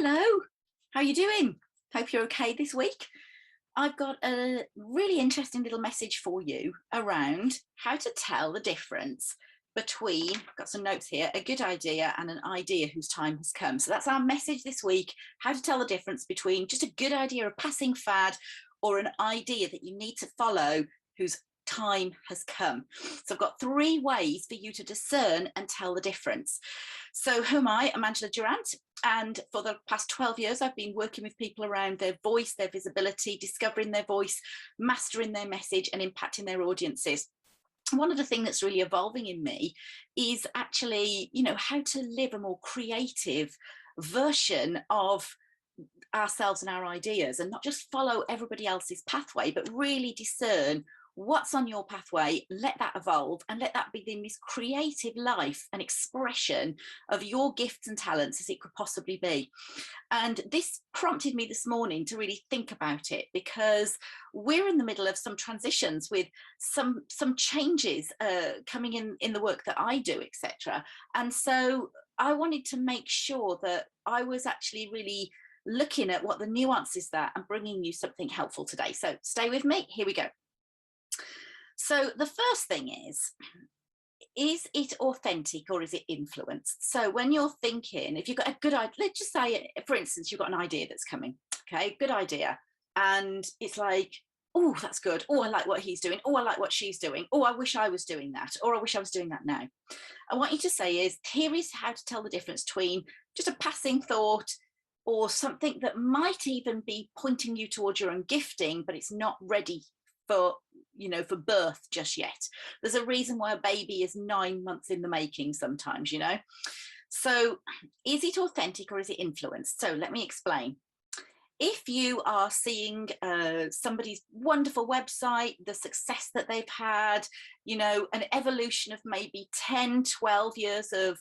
Hello, how are you doing? Hope you're okay this week. I've got a really interesting little message for you around how to tell the difference between, I've got some notes here, a good idea and an idea whose time has come. So that's our message this week, how to tell the difference between just a good idea, a passing fad, or an idea that you need to follow whose time has come. So I've got 3 ways for you to discern and tell the difference. So who am I? I'm Angela Durant. And for the past 12 years, I've been working with people around their voice, their visibility, discovering their voice, mastering their message and impacting their audiences. One of the things that's really evolving in me is actually, how to live a more creative version of ourselves and our ideas, and not just follow everybody else's pathway, but really discern what's on your pathway, let that evolve, and let that be the most creative life and expression of your gifts and talents as it could possibly be. And this prompted me this morning to really think about it, because we're in the middle of some transitions with some changes coming in the work that I do, etc. And so I wanted to make sure that I was actually really looking at what the nuance is there and bringing you something helpful today. So stay with me. Here we go. So the first thing is it authentic or is it influenced? So when you're thinking, if you've got a good idea, let's just say, for instance, you've got an idea that's coming, okay, good idea. And it's like, oh, that's good. Oh, I like what he's doing. Oh, I like what she's doing. Oh, I wish I was doing that. Or I wish I was doing that now. I want you to say is, here is how to tell the difference between just a passing thought or something that might even be pointing you towards your own gifting, but it's not ready for birth just yet. There's a reason why a baby is 9 months in the making sometimes. So is it authentic or is it influenced? So let me explain. If you are seeing somebody's wonderful website, the success that they've had, an evolution of maybe 10, 12 years of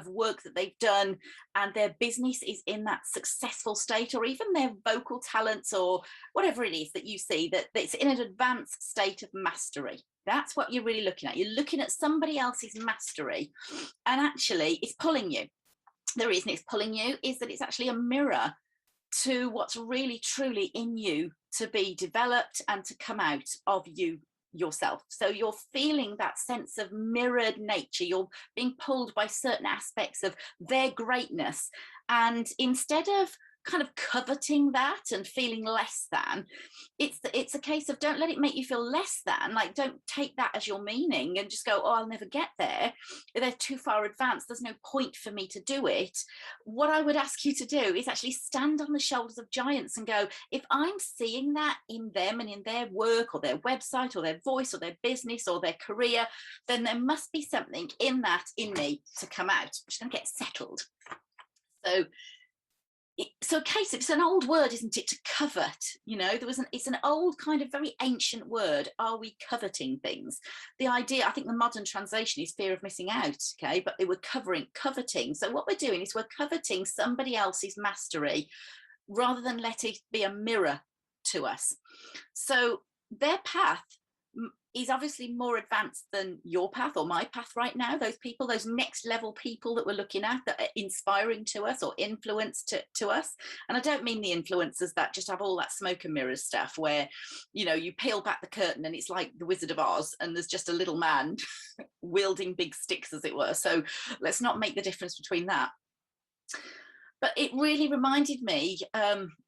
work that they've done, and their business is in that successful state, or even their vocal talents or whatever it is that you see, that it's in an advanced state of mastery. That's what you're really looking at. You're looking at somebody else's mastery, and actually it's pulling you. The reason it's pulling you is that it's actually a mirror to what's really truly in you to be developed and to come out of you yourself. So you're feeling that sense of mirrored nature. You're being pulled by certain aspects of their greatness. And instead of kind of coveting that and feeling less than, it's a case of, don't let it make you feel less than. Like, don't take that as your meaning and just go, oh, I'll never get there, they're too far advanced, there's no point for me to do it. What I would ask you to do is actually stand on the shoulders of giants and go, if I'm seeing that in them and in their work or their website or their voice or their business or their career, then there must be something in that in me to come out. I'm just going to get settled. So case, it's an old word, isn't it, to covet? It's an old kind of very ancient word. Are we coveting things? The idea, I think the modern translation is fear of missing out, okay, but they were coveting. So what we're doing is we're coveting somebody else's mastery rather than let it be a mirror to us. So their path is obviously more advanced than your path or my path right now. Those people, those next level people that we're looking at, that are inspiring to us or influence to us. And I don't mean the influencers that just have all that smoke and mirrors stuff where, you peel back the curtain and it's like the Wizard of Oz and there's just a little man wielding big sticks, as it were. So let's not make the difference between that. But it really reminded me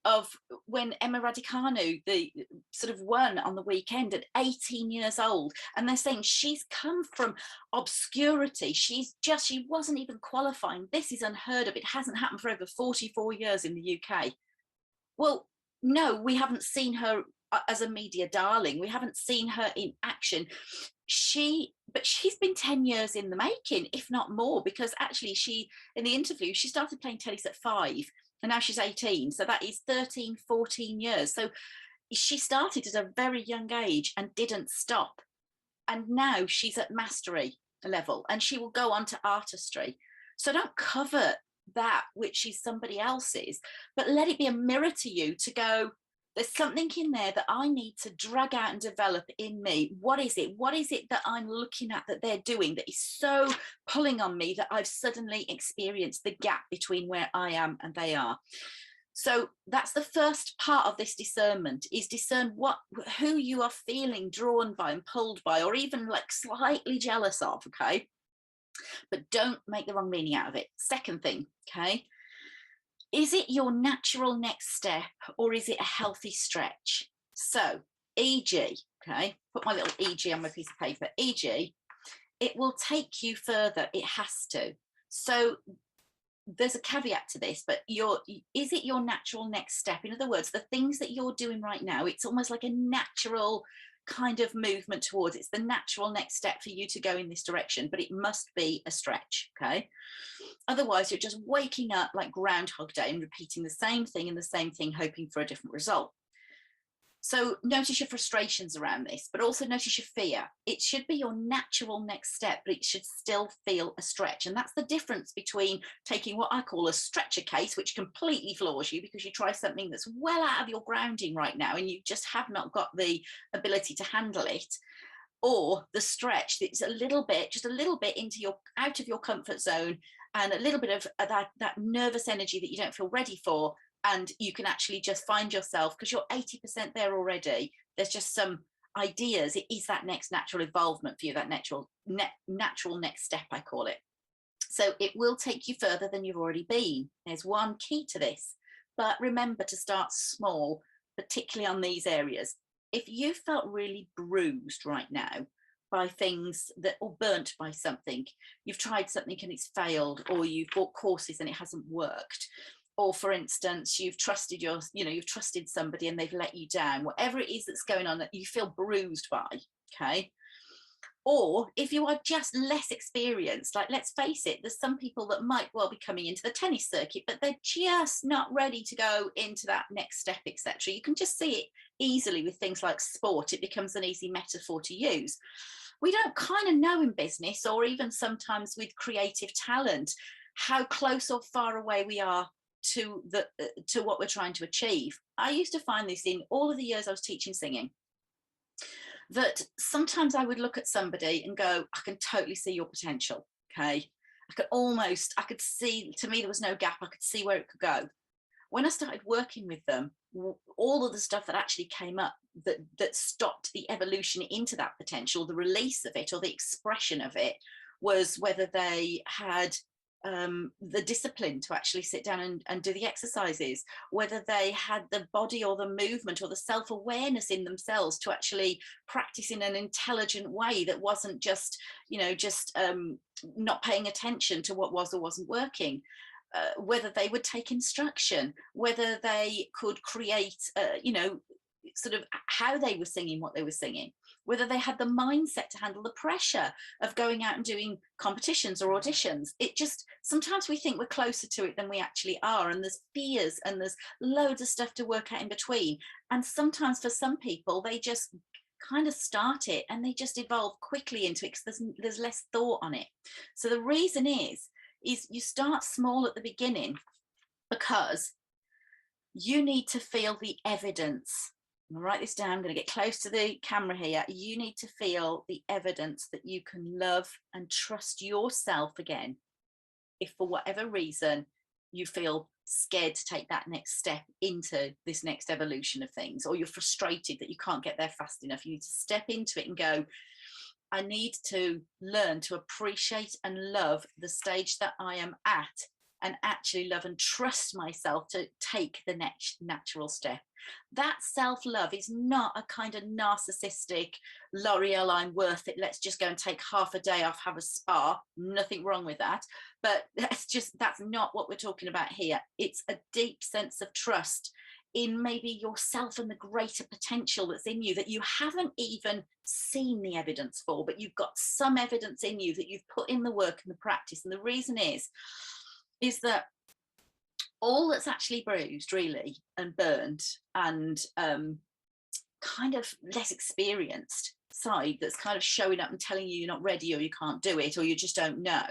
of when Emma Raducanu, the sort of won on the weekend at 18 years old. And they're saying she's come from obscurity. She wasn't even qualifying. This is unheard of. It hasn't happened for over 44 years in the UK. Well, no, we haven't seen her as a media darling. We haven't seen her in action. But she's been 10 years in the making, if not more, because actually in the interview, she started playing tennis at 5 and now she's 18. So that is 13, 14 years. So she started at a very young age and didn't stop. And now she's at mastery level and she will go on to artistry. So don't covet that which is somebody else's, but let it be a mirror to you to go, There's something in there that I need to drag out and develop in me. What is it? What is it that I'm looking at that they're doing that is so pulling on me that I've suddenly experienced the gap between where I am and they are? So that's the first part of this discernment, is discern who you are feeling drawn by and pulled by, or even like slightly jealous of, okay? But don't make the wrong meaning out of it. Second thing, okay? Is it your natural next step, or is it a healthy stretch? So, e.g., okay, put my little e.g. on my piece of paper. E.g., it will take you further. It has to. So there's a caveat to this, but is it your natural next step? In other words, the things that you're doing right now, it's almost like a natural kind of movement towards, it's the natural next step for you to go in this direction, but it must be a stretch, okay? Otherwise, you're just waking up like Groundhog Day and repeating the same thing and the same thing, hoping for a different result. So notice your frustrations around this, but also notice your fear. It should be your natural next step, but it should still feel a stretch. And that's the difference between taking what I call a stretcher case, which completely floors you because you try something that's well out of your grounding right now and you just have not got the ability to handle it, or the stretch that's a little bit, just a little bit out of your comfort zone, and a little bit of that nervous energy that you don't feel ready for. And you can actually just find yourself, because you're 80% there already, there's just some ideas. It is that next natural involvement for you, that natural next step, I call it. So it will take you further than you've already been. There's one key to this, but remember to start small, particularly on these areas. If you felt really bruised right now by things that, or burnt by something, you've tried something and it's failed, or you've bought courses and it hasn't worked, or for instance, you've trusted you've trusted somebody and they've let you down, whatever it is that's going on that you feel bruised by, okay? Or if you are just less experienced, like, let's face it, there's some people that might well be coming into the tennis circuit, but they're just not ready to go into that next step, etc. You can just see it easily with things like sport. It becomes an easy metaphor to use. We don't kind of know in business, or even sometimes with creative talent, how close or far away we are to what we're trying to achieve. I used to find this in all of the years I was teaching singing, that sometimes I would look at somebody and go, I can totally see your potential, okay? I could see, to me there was no gap, I could see where it could go. When I started working with them, all of the stuff that actually came up that stopped the evolution into that potential, the release of it or the expression of it, was whether they had the discipline to actually sit down and do the exercises, whether they had the body or the movement or the self-awareness in themselves to actually practice in an intelligent way that wasn't just not paying attention to what was or wasn't working, whether they would take instruction, whether they could create sort of how they were singing what they were singing, whether they had the mindset to handle the pressure of going out and doing competitions or auditions. It just, sometimes we think we're closer to it than we actually are, and there's fears and there's loads of stuff to work out in between. And sometimes for some people, they just kind of start it and they just evolve quickly into it because there's less thought on it. So the reason is you start small at the beginning, because you need to feel the evidence. I'm gonna write this down. I'm going to get close to the camera here. You need to feel the evidence that you can love and trust yourself again. If for whatever reason you feel scared to take that next step into this next evolution of things, or you're frustrated that you can't get there fast enough, you need to step into it and go, I need to learn to appreciate and love the stage that I am at, and actually love and trust myself to take the next natural step. That self-love is not a kind of narcissistic, L'Oreal, I'm worth it, let's just go and take half a day off, have a spa. Nothing wrong with that, but that's not what we're talking about here. It's a deep sense of trust in maybe yourself and the greater potential that's in you that you haven't even seen the evidence for, but you've got some evidence in you that you've put in the work and the practice. And the reason is that all that's actually bruised really and burned and kind of less experienced side that's kind of showing up and telling you you're not ready, or you can't do it, or you just don't know,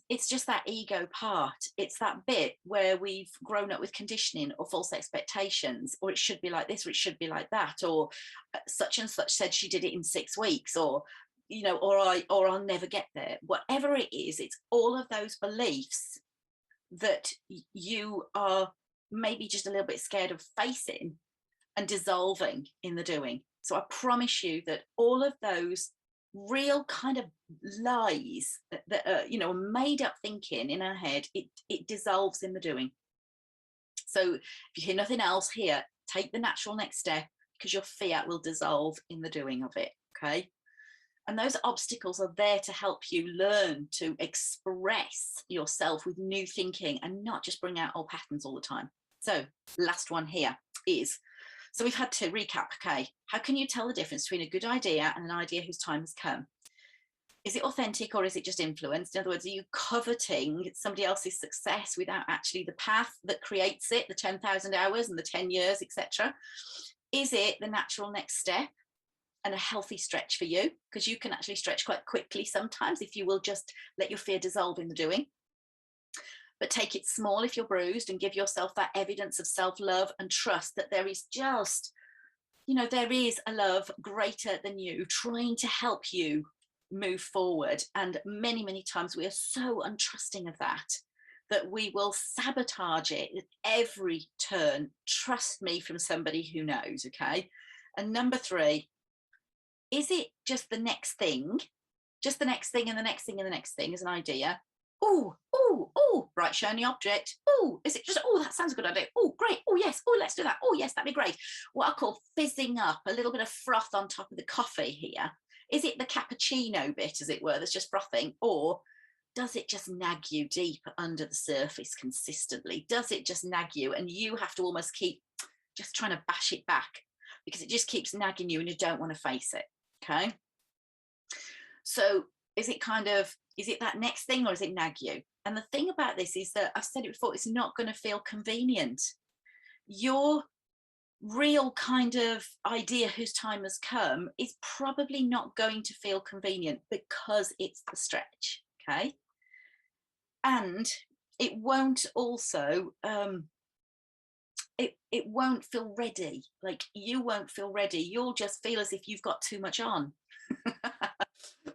it's just that ego part. It's that bit where we've grown up with conditioning or false expectations, or it should be like this, or it should be like that, or such and such said she did it in 6 weeks, or or I'll never get there. Whatever it is, it's all of those beliefs that you are maybe just a little bit scared of facing and dissolving in the doing. So I promise you that all of those real kind of lies that are, made up thinking in our head, it dissolves in the doing. So if you hear nothing else here, take the natural next step, because your fear will dissolve in the doing of it. Okay. And those obstacles are there to help you learn to express yourself with new thinking and not just bring out old patterns all the time. So last one here is, so we've had to recap, okay, how can you tell the difference between a good idea and an idea whose time has come? Is it authentic or is it just influenced? In other words, are you coveting somebody else's success without actually the path that creates it, the 10,000 hours and the 10 years, etc.? Is it the natural next step and a healthy stretch for you? Because you can actually stretch quite quickly sometimes if you will just let your fear dissolve in the doing. But take it small if you're bruised, and give yourself that evidence of self-love and trust that there is just, there is a love greater than you trying to help you move forward. And many, many times we are so untrusting of that we will sabotage it at every turn. Trust me, from somebody who knows, okay? And number 3, is it just the next thing? Just the next thing and the next thing and the next thing is an idea. Oh, right, shiny object. Oh, is it just, that sounds a good idea. Oh, great. Oh, yes. Oh, let's do that. Oh, yes, that'd be great. What I call fizzing up, a little bit of froth on top of the coffee here. Is it the cappuccino bit, as it were, that's just frothing? Or does it just nag you deep under the surface consistently? Does it just nag you and you have to almost keep just trying to bash it back because it just keeps nagging you and you don't want to face it? Okay. So is it that next thing, or is it nag you? And the thing about this is that I've said it before, it's not going to feel convenient. Your real kind of idea whose time has come is probably not going to feel convenient because it's the stretch. Okay. And it won't also, it won't feel ready. Like, you won't feel ready. You'll just feel as if you've got too much on.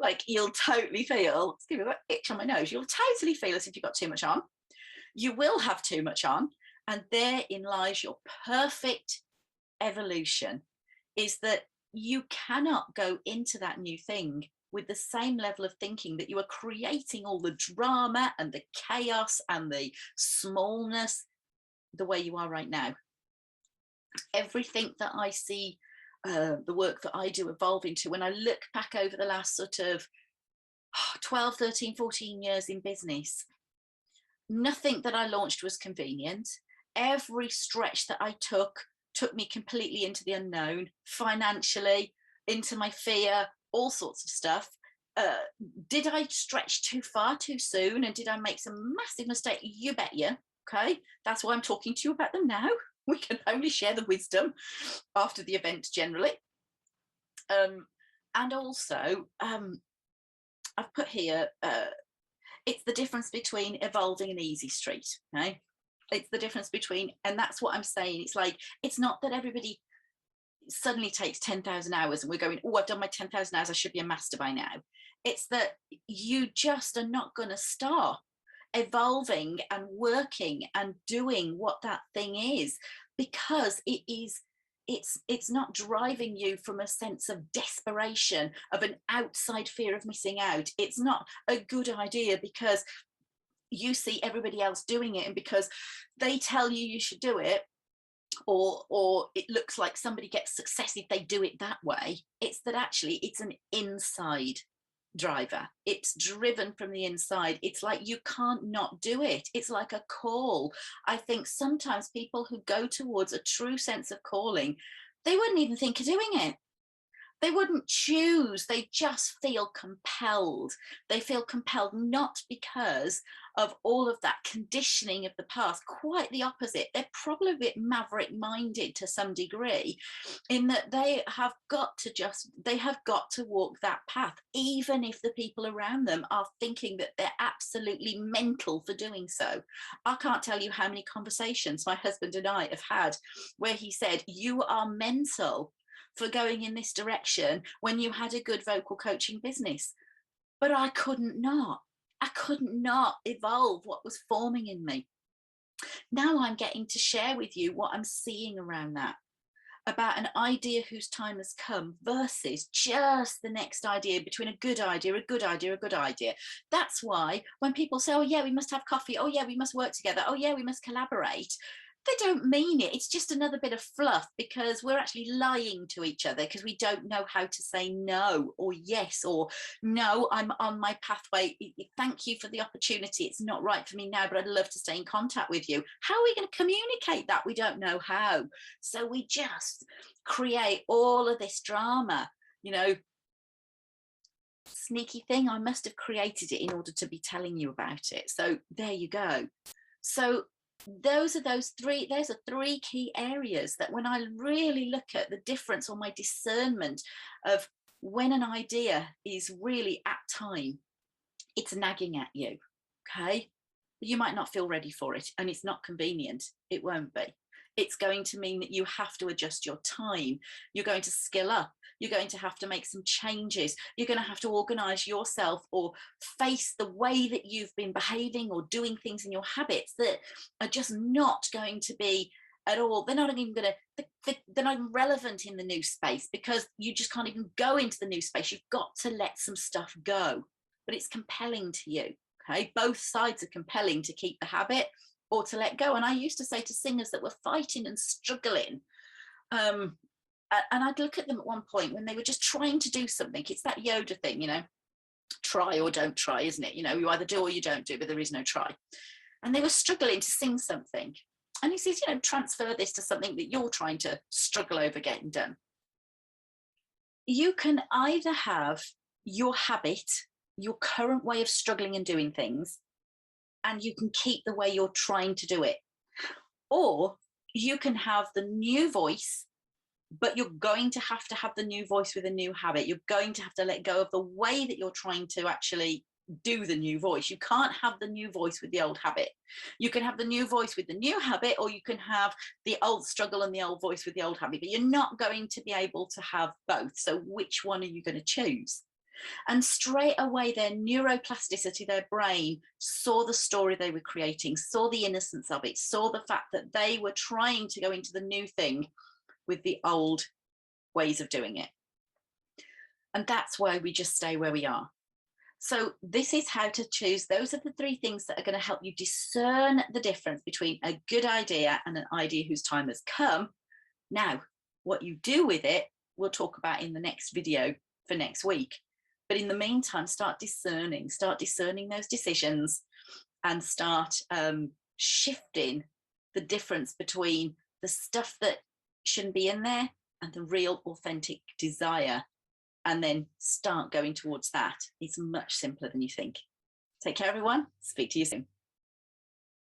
Like, you'll totally feel, it's giving me that itch on my nose, you'll totally feel as if you've got too much on. You will have too much on, and therein lies your perfect evolution, is that you cannot go into that new thing with the same level of thinking that you are creating all the drama and the chaos and the smallness the way you are right now. Everything that I see, the work that I do evolve into, when I look back over the last sort of 12, 13, 14 years in business, nothing that I launched was convenient. Every stretch that I took me completely into the unknown, financially, into my fear, all sorts of stuff. Did I stretch too far too soon? And did I make some massive mistake? You bet you. Okay. That's why I'm talking to you about them now. We can only share the wisdom after the event generally. And also, I've put here, it's the difference between evolving and easy street. Okay. It's the difference between, and that's what I'm saying. It's like, it's not that everybody suddenly takes 10,000 hours and we're going, oh, I've done my 10,000 hours, I should be a master by now. It's that you just are not going to stop evolving and working and doing what that thing is, because it's not driving you from a sense of desperation, of an outside fear of missing out. It's not a good idea because you see everybody else doing it and because they tell you you should do it, or it looks like somebody gets success if they do it that way. It's that actually it's an inside driver. It's driven from the inside. It's like you can't not do it. It's like a call. I think sometimes people who go towards a true sense of calling, they wouldn't even think of doing it. They wouldn't choose, they just feel compelled. They feel compelled not because of all of that conditioning of the past, quite the opposite. They're probably a bit maverick minded to some degree, in that they have got to walk that path, even if the people around them are thinking that they're absolutely mental for doing so. I can't tell you how many conversations my husband and I have had where he said, "You are mental for going in this direction when you had a good vocal coaching business." But I couldn't not evolve what was forming in me. Now I'm getting to share with you what I'm seeing around that, about an idea whose time has come versus just the next idea, between a good idea, a good idea, a good idea. That's why when people say, "Oh yeah, we must have coffee. Oh yeah, we must work together. Oh yeah, we must collaborate," they don't mean it. It's just another bit of fluff, because we're actually lying to each other because we don't know how to say no or yes, or no, I'm on my pathway. Thank you for the opportunity. It's not right for me now, but I'd love to stay in contact with you. How are we going to communicate that? We don't know how. So we just create all of this drama, sneaky thing. I must have created it in order to be telling you about it. So there you go. So those are three key areas that, when I really look at the difference, or my discernment of when an idea is really at time, it's nagging at you, okay? You might not feel ready for it, and it's not convenient. It won't be. It's going to mean that you have to adjust your time. You're going to skill up. You're going to have to make some changes. You're going to have to organize yourself, or face the way that you've been behaving or doing things in your habits that are just not going to be at all. They're not even going to, they're not even relevant in the new space, because you just can't even go into the new space. You've got to let some stuff go, but it's compelling to you. Okay, both sides are compelling, to keep the habit or to let go. And I used to say to singers that were fighting and struggling, and I'd look at them at one point when they were just trying to do something. It's that Yoda thing, try or don't try, isn't it? You either do or you don't do, but there is no try. And they were struggling to sing something. And he says, transfer this to something that you're trying to struggle over getting done. You can either have your habit, your current way of struggling and doing things, and you can keep the way you're trying to do it. Or you can have the new voice, but you're going to have the new voice with a new habit. You're going to have to let go of the way that you're trying to actually do the new voice. You can't have the new voice with the old habit. You can have the new voice with the new habit, or you can have the old struggle and the old voice with the old habit, but you're not going to be able to have both. So which one are you going to choose? And straight away, their neuroplasticity, their brain, saw the story they were creating, saw the innocence of it, saw the fact that they were trying to go into the new thing with the old ways of doing it. And that's why we just stay where we are. So this is how to choose. Those are the three things that are going to help you discern the difference between a good idea and an idea whose time has come. Now, what you do with it, we'll talk about in the next video for next week. But in the meantime, start discerning those decisions, and start shifting the difference between the stuff that shouldn't be in there and the real authentic desire, and then start going towards that. It's much simpler than you think. Take care, everyone. Speak to you soon.